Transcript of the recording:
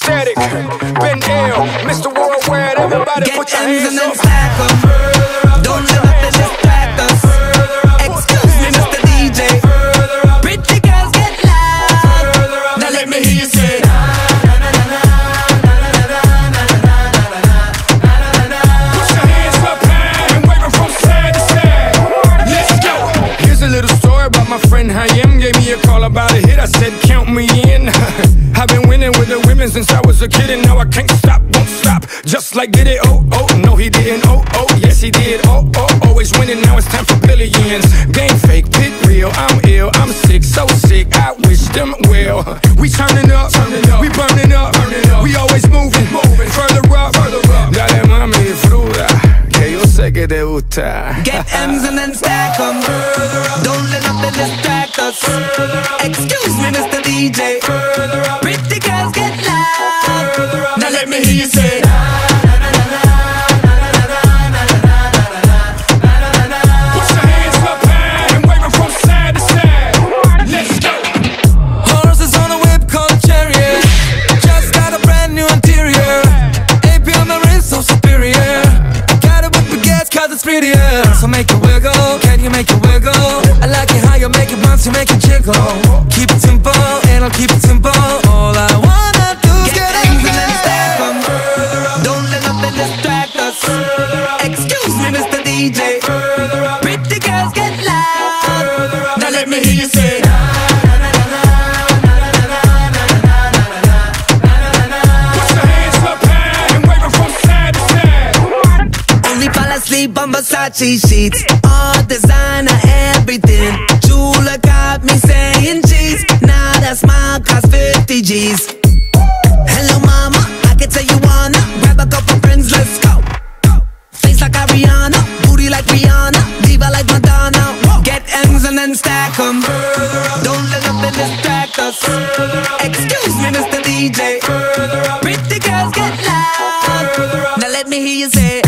Static, Ben Ill, Mr. Worldwide, everybody put your hands and then up. stack 'em. Don't let nothing distract us. Excuse me, Mr. DJ. Pretty girls get loud. Now let me hear you say. Put your hands up high and wave 'em from side to side. Let's go. Here's a little story about my friend Hayem. Gave me a call about a hit. I said, count me in. I've been winning with the women since I was a kid, and now I can't stop, won't stop. Just like did it, oh, oh, no he didn't, oh, oh, yes he did, oh, oh, always winning, now it's time for billions. Game fake, pit real, I'm ill, I'm sick, so sick, I wish them well. We turning up, we burning up, we always moving, further up. Dale mami, fruta, que yo sé que te gusta. Get M's and then stack 'em. Don't let nothing distract us. Excuse me, Mr. DJ. Pretty girls get loud. Now let me hear you say. Put your hands up high and wave 'em from side to side. Let's go. Horses on a whip called a chariot. Just got a brand new interior. AP on my wrist, so superior. Got it with baguettes cause it's prettier. So make it wiggle, can you make it wiggle? I like it how you make it bounce, you make it jiggle. Keep it simple, and I'll keep it simple. All I wanna do is get M's and then stack 'em. Don't let nothing distract us. Excuse me, Mr. DJ. Pretty girls get loud. Now let me hear you say. Put your hands up high and wave 'em from side to side. Only fall asleep on Versace sheets. All designer, everything. Chula got me saying cheese. Now that smile cost 50 G's. Hello mama, I can tell you wanna grab a couple friends, let's go. Face like Ariana, booty like Rihanna, diva like Madonna. Get M's and then stack 'em. Don't let nothing distract us. Excuse me, Mr. DJ. Pretty girls get loud. Now let me hear you say.